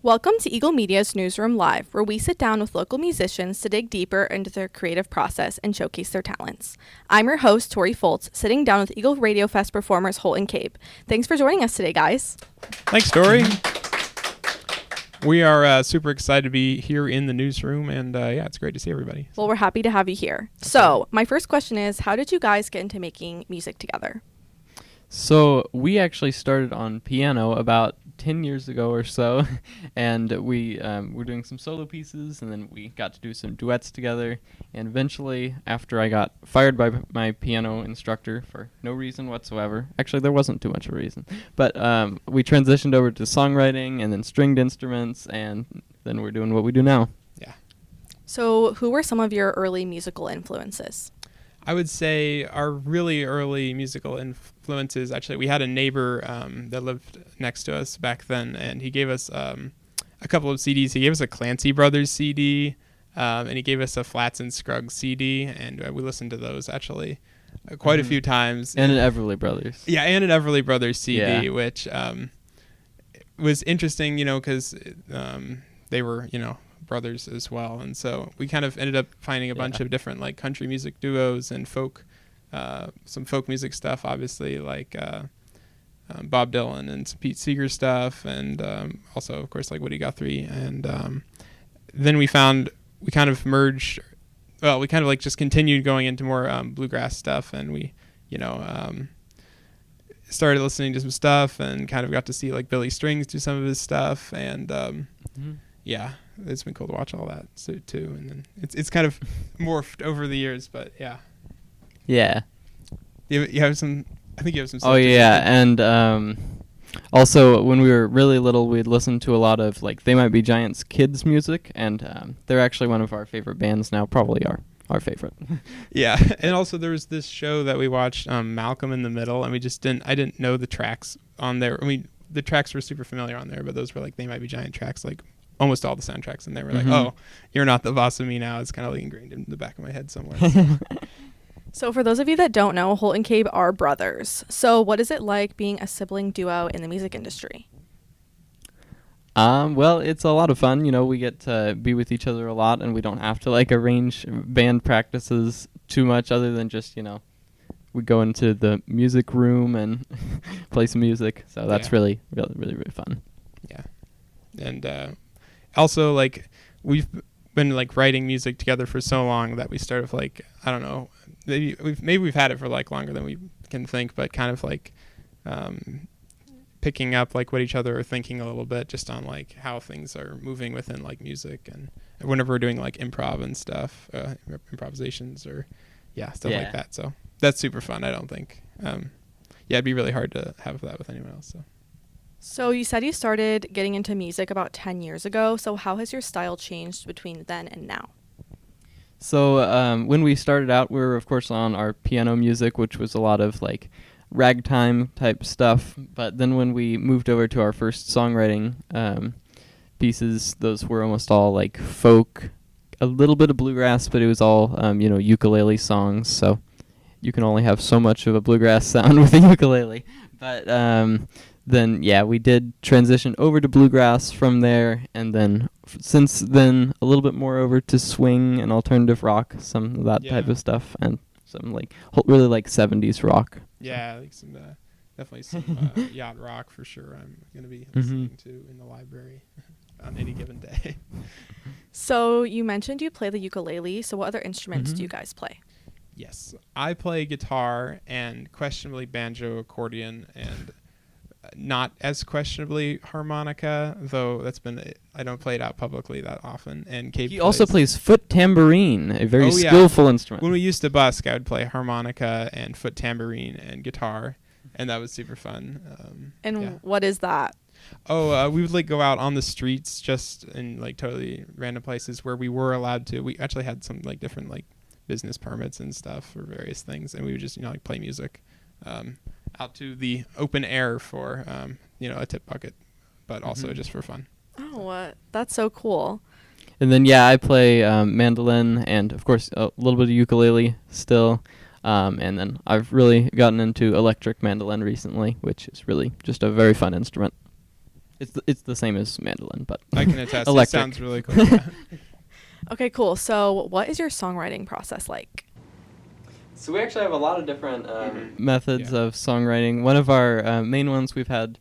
Welcome to Eagle Media's Newsroom Live, where we sit down with local musicians to dig deeper into their creative process and showcase their talents. I'm your host, Tori Foltz, sitting down with Eagle Radio Fest performers Holt and Cabe. Thanks for joining us today, guys. Thanks, Tori. We are super excited to be here in the newsroom, and it's great to see everybody. Well, we're happy to have you here. So, my first question is, how did you guys get into making music together? So we actually started on piano about 10 years ago or so, and we were doing some solo pieces, and then we got to do some duets together, and eventually, after I got fired by my piano instructor for no reason whatsoever, actually there wasn't too much of a reason, but we transitioned over to songwriting and then stringed instruments, and then we're doing what we do now. Yeah. So who were some of your early musical influences? I would say our really early musical influences, actually, we had a neighbor that lived next to us back then, and he gave us a couple of CDs. He gave us a Clancy Brothers CD, and he gave us a Flats and Scruggs CD, and we listened to those, actually, quite a few times. And an Everly Brothers. Yeah, and an Everly Brothers CD, Yeah. which was interesting, because they were, brothers as well, and so we kind of ended up finding a bunch of different like country music duos and folk, some folk music stuff, obviously like Bob Dylan and some Pete Seeger stuff, and also of course like Woody Guthrie, and then we kind of merged. Well, we kind of like just continued going into more bluegrass stuff, and we, started listening to some stuff, and kind of got to see like Billy Strings do some of his stuff, and yeah. It's been cool to watch all that too, and then it's kind of morphed over the years, but yeah. Yeah. You have some. I think you have some. Oh yeah, and also when we were really little, we'd listen to a lot of like They Might Be Giants kids music, and they're actually one of our favorite bands now, probably our favorite. Yeah, and also there was this show that we watched, Malcolm in the Middle, and I didn't know the tracks on there. I mean, the tracks were super familiar on there, but those were like They Might Be Giant tracks, like almost all the soundtracks, and they were like, oh, you're not the boss of me now. It's kind of like ingrained in the back of my head somewhere. So for those of you that don't know, Holt and Cabe are brothers. So what is it like being a sibling duo in the music industry? Well, it's a lot of fun. We get to be with each other a lot, and we don't have to like arrange band practices too much other than just, we go into the music room and play some music. So that's really, really, really, really fun. Yeah. And also, like, we've been like writing music together for so long that we sort of like, I don't know, maybe we've had it for like longer than we can think, but kind of like picking up like what each other are thinking a little bit, just on like how things are moving within like music, and whenever we're doing like improv and stuff, improvisations or stuff like that. So that's super fun. I don't think it'd be really hard to have that with anyone else. So you said you started getting into music about 10 years ago. So how has your style changed between then and now? So when we started out, we were, of course, on our piano music, which was a lot of, like, ragtime type stuff. But then when we moved over to our first songwriting pieces, those were almost all, like, folk, a little bit of bluegrass, but it was all, ukulele songs. So you can only have so much of a bluegrass sound with a ukulele. But then, we did transition over to bluegrass from there, and then since then, a little bit more over to swing and alternative rock, some of that type of stuff, and some like really like 70s rock. Yeah, like some definitely some yacht rock for sure. I'm going to be listening to in the library on any given day. So you mentioned you play the ukulele. So what other instruments do you guys play? Yes, I play guitar and questionably banjo, accordion, and not as questionably harmonica, though I don't play it out publicly that often. And Cabe also plays foot tambourine, a very skillful instrument. When we used to busk, I would play harmonica and foot tambourine and guitar, and that was super fun. What is that? We would like go out on the streets, just in like totally random places where we were allowed to. We actually had some like different like business permits and stuff for various things, and we would just like play music out to the open air for a tip bucket, but also just for fun. Oh, that's so cool. And then I play mandolin and of course a little bit of ukulele still, and then I've really gotten into electric mandolin recently, which is really just a very fun instrument. It's the same as mandolin, but I can attest. It electric. sounds really cool. Yeah. Okay, cool. So what is your songwriting process like? So we actually have a lot of different Mhm. methods Yeah. of songwriting. One of our main ones we've had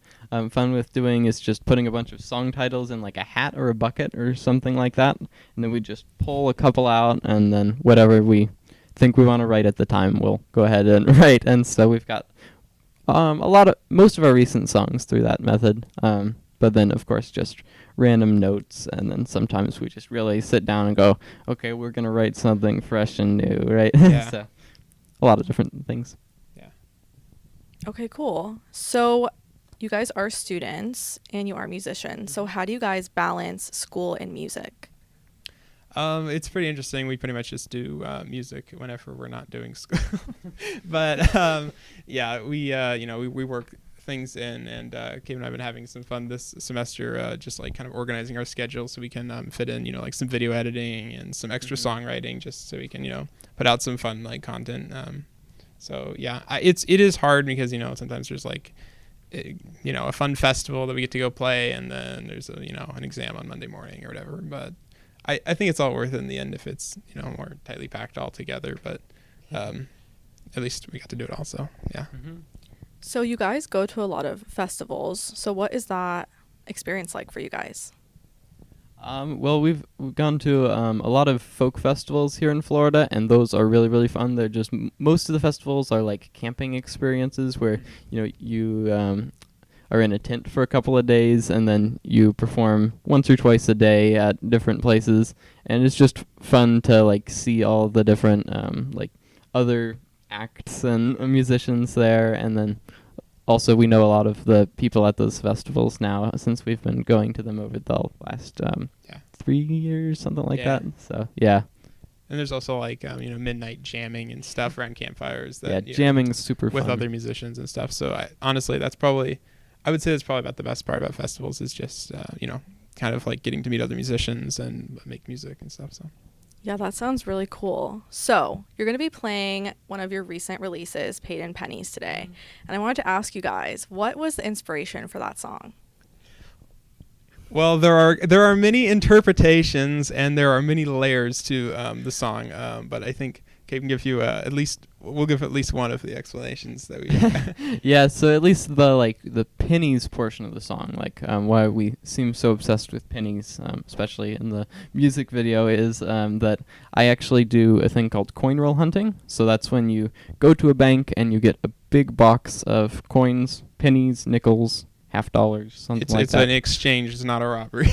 fun with doing is just putting a bunch of song titles in like a hat or a bucket or something like that, and then we just pull a couple out, and then whatever we think we want to write at the time, we'll go ahead and write. And so we've got most of our recent songs through that method. But then of course just random notes, and then sometimes we just really sit down and go, okay, we're gonna write something fresh and new, right? Yeah. So a lot of different things. Yeah. Okay, cool. So you guys are students and you are musicians. So how do you guys balance school and music? It's pretty interesting. We pretty much just do music whenever we're not doing school. But yeah, we work things in, and Cabe and I have been having some fun this semester, just like kind of organizing our schedule so we can fit in, like some video editing and some extra songwriting, just so we can, put out some fun like content. So yeah, it is hard because sometimes there's like a fun festival that we get to go play, and then there's an exam on Monday morning or whatever. But I think it's all worth it in the end if it's more tightly packed all together. But at least we got to do it all. So yeah. So you guys go to a lot of festivals. So what is that experience like for you guys? Well, we've gone to a lot of folk festivals here in Florida, and those are really, really fun. They're just most of the festivals are like camping experiences where you are in a tent for a couple of days, and then you perform once or twice a day at different places, and it's just fun to like see all the different like other acts and musicians there. And then also we know a lot of the people at those festivals now, since we've been going to them over the last 3 years, something like that. So yeah. And there's also like midnight jamming and stuff around campfires. That, jamming's super with fun. other musicians and stuff. So honestly, I would say that's probably about the best part about festivals is just kind of like getting to meet other musicians and make music and stuff. So Yeah, that sounds really cool. So you're going to be playing one of your recent releases, In Pennies, today. And I wanted to ask you guys, what was the inspiration for that song? Well, there are many interpretations and there are many layers to the song, but I think Kate can give you we'll give at least one of the explanations that we. Yeah, so at least the pennies portion of the song, why we seem so obsessed with pennies, especially in the music video, is that I actually do a thing called coin roll hunting. So that's when you go to a bank and you get a big box of coins, pennies, nickels, $half, something like that. It's an exchange, it's not a robbery.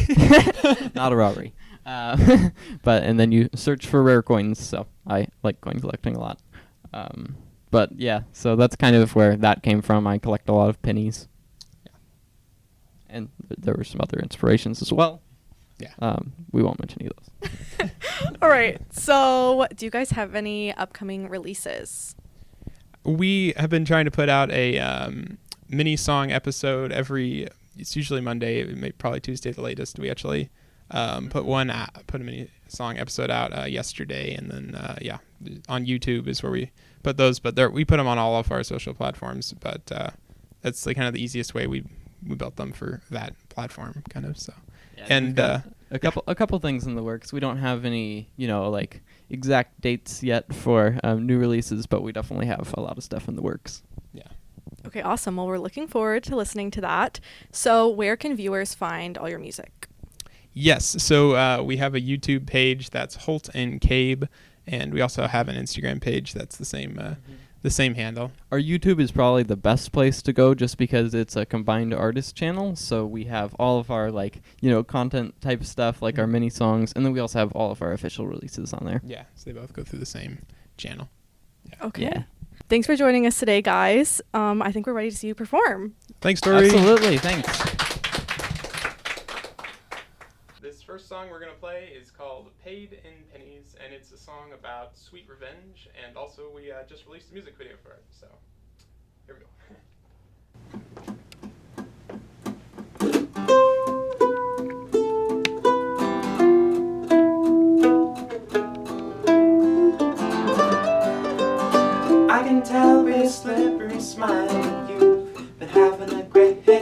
Not a robbery. And then you search for rare coins, so I like coin collecting a lot. But yeah, so that's kind of where that came from. I collect a lot of pennies. Yeah. And there were some other inspirations as well. Yeah. We won't mention any of those. All right. So do you guys have any upcoming releases? We have been trying to put out a mini song episode it's usually Monday, probably Tuesday the latest. We actually put a mini song episode out yesterday, and then on YouTube is where we put those. But we put them on all of our social platforms. But that's kind of the easiest way we built them for that platform, kind of. So Yeah, and a couple things in the works. We don't have any exact dates yet for new releases, but we definitely have a lot of stuff in the works. yeah. Okay, awesome. Well, we're looking forward to listening to that. So where can viewers find all your music? Yes, so we have a YouTube page that's Holt and Cabe, and we also have an Instagram page that's the same handle. Our YouTube is probably the best place to go just because it's a combined artist channel, so we have all of our content type stuff, like our mini songs, and then we also have all of our official releases on there. Yeah, so they both go through the same channel. Yeah. Okay. Yeah. Thanks for joining us today, guys. I think we're ready to see you perform. Thanks, Tori. Absolutely, thanks. This first song we're going to play is called In Pennies, and it's a song about sweet revenge, and also we just released a music video for it, so here we go. I can tell with a slippery smile that you've been having a great day.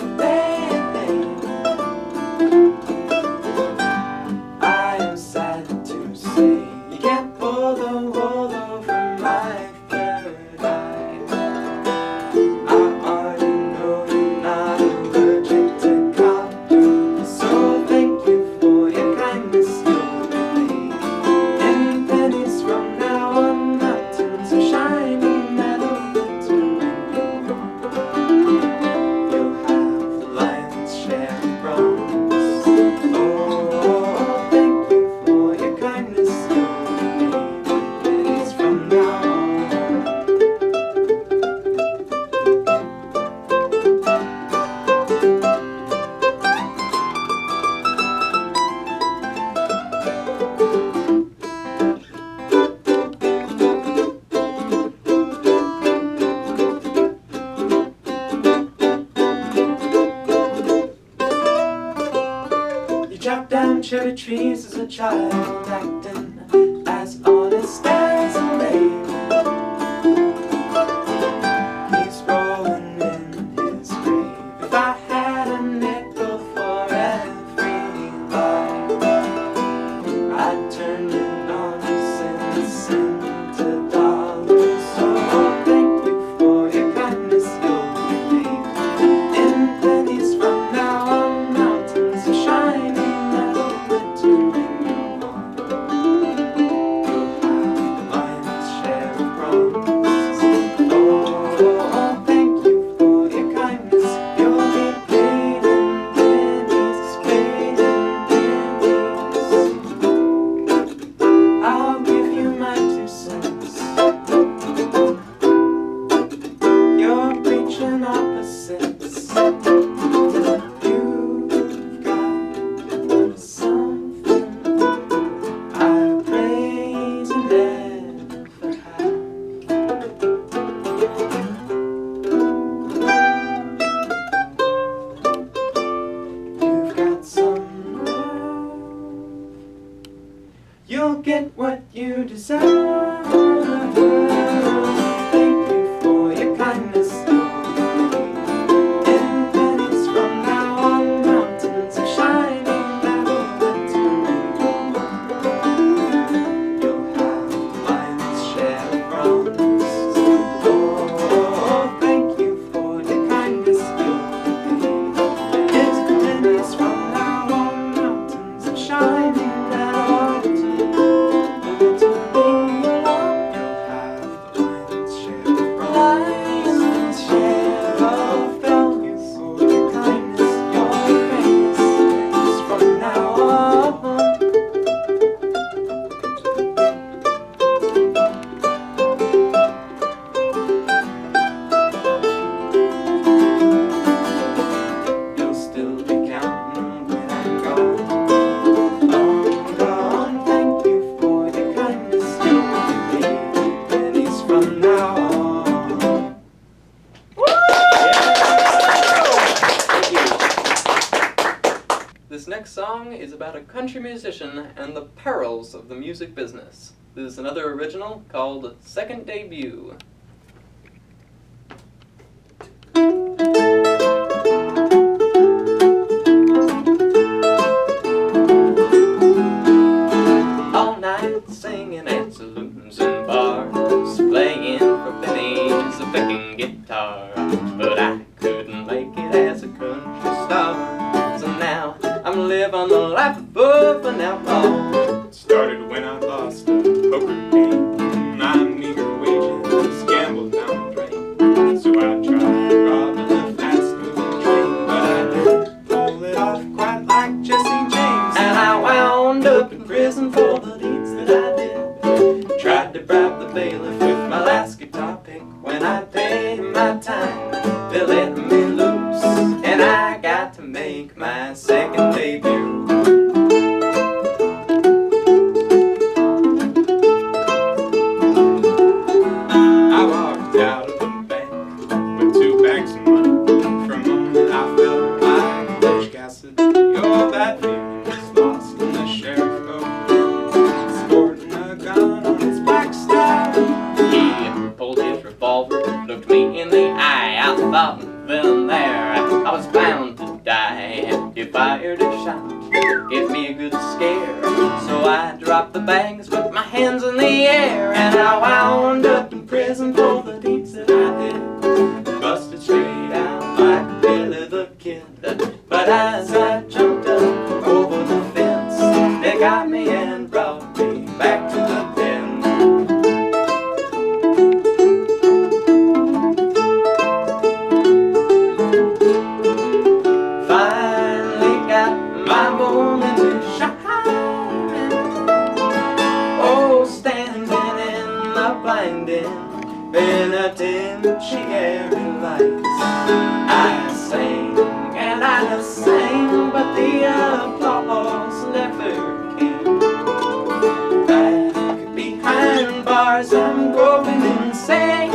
cherry trees as a child, acting as honest as a babe. He's rolling in his grave. If I had a nickel for every lie, I'd turn it on cents into dollars. So thank you for your kindness, you'll be paid in pennies from now on. Mountains of shining metal glittering your arm. You'll have the lion's share of bronze. Oh, thank you for your kindness, you'll be paid in pennies, paid in pennies. I'll give you my 2 cents. You're preaching opposites. You've got something I praise and never have. You've got some nerve. You'll get what you deserve. Thank you for your kindness. In pennies from now on, mountains of shining metal glittering your arm. You'll have the lion's share of bronze. Oh, thank you for your kindness. You'll be paid in pennies from now on, mountains of shining metal glittering your arm. You'll have the lion's share of bronze. Lion's share of value for your kindness. You're famous from now on. You'll still be counting when I'm gone. Long gone. Thank you for your kindness. You'll be paid pennies from now on. Thank you. This next song is about a country musician and the perils of the music business. This is another original called Second Debut. All night singing at saloons and bars, playing for pennies, a picking guitar. But I couldn't make it as a country star, so now I'm living the life of an outlaw. Started when I lost a poker game. My meager wages gambled down the drain. So I tried robbing a fast-moving train, but I didn't pull it off quite like Jesse James. And I wound up in prison for the deeds that I did. Tried to bribe the bailiff with my last guitar pick. When I paid my time, they let me loose, and I got to make my second debut. I walked out of the bank with 2 bags of money. For a moment I felt like Butch Cassidy. Oh, that feeling was lost in the sheriff boat, sporting a gun on his black style. He pulled his revolver, looked me in the eye. I thought then and there I was bound to die. He fired a shot, gave me a good scare. So I dropped the bags, put my hands in the air, and I wound up in prison for the deeds that I did. Busted straight out like Billy the Kid. But as I jumped up over the fence, they got me and brought me back to the pen. Finally got my moment to shine. Oh, standing in the blinding penitentiary lights, I sang and I sang, but the applause never came. Back behind bars, I'm growing insane.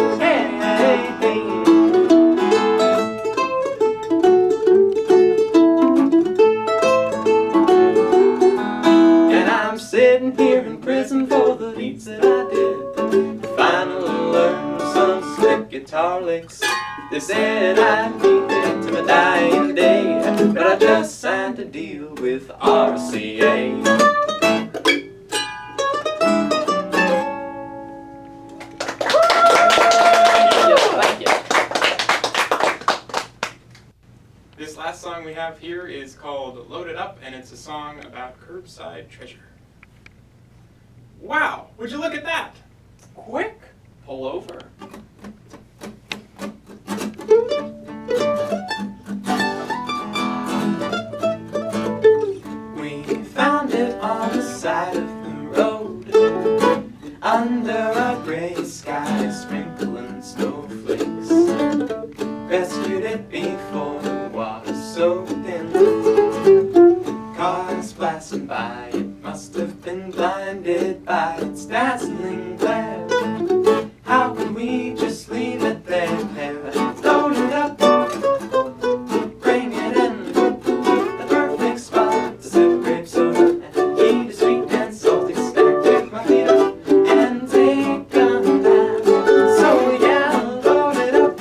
snowflakes. They said I'd be there to my dying day, but I just signed a deal with RCA. This last song we have here is called Load It Up, and it's a song about curbside treasure. Wow, would you look at that? Quick, pull over. We found it on the side of the road, under a gray sky, sprinkling snowflakes. Rescued it before the water soaked in. Cars blasting by, it must have been blinded by its dazzling glare. How could we just leave it there? Load it up, bring it in, the perfect spot to sip grape soda and eat a sweet and salty snack. Pick my feet up and take a nap. So yeah, load it up,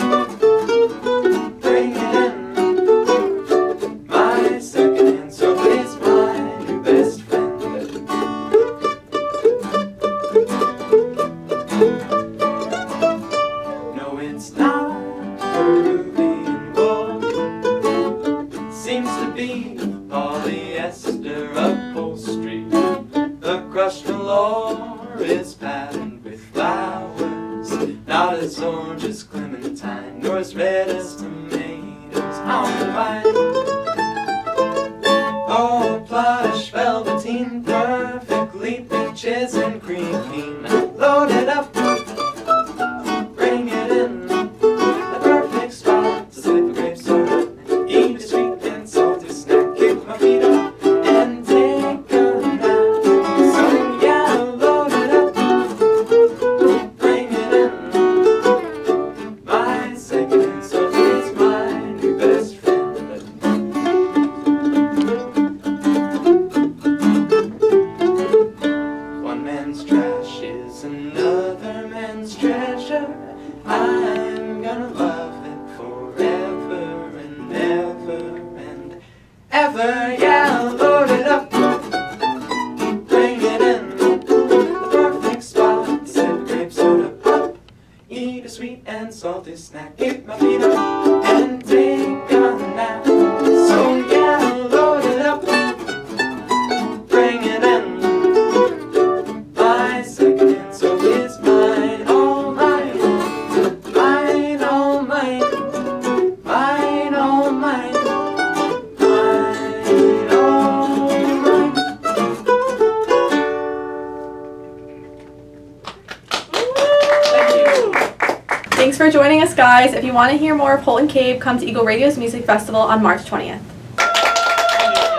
bring it in. My second-hand sofa is my new best friend. No, it's not Peruvian wool. Seems to be polyester upholstery. The crushed floor is patterned with flowers, not as orange as clementine, nor as red as tomatoes on the vine. Oh, plush velveteen, perfectly peaches and cream clean. Load it up, bring it in, the perfect spot to sip a grape soda, eat a sweet and salty snack, kick my feet up and take a nap. So yeah, load it up, bring it in. My second sofa is my new best friend. One man's trash is another man's treasure. I'm gonna love it forever and ever and ever. Yeah, load it up, bring it in, the perfect spot to sip grape soda up, eat a sweet and salty snack, kick my feet up and take a nap. So yeah, load it up, bring it in. My second sofa is mine, all mine, mine, all mine, mine, all mine, mine, all mine. Thank you. Thanks for joining us, guys. If you want to hear more of Holt and Cabe, come to Eagle Radio's Music Festival on March 20th.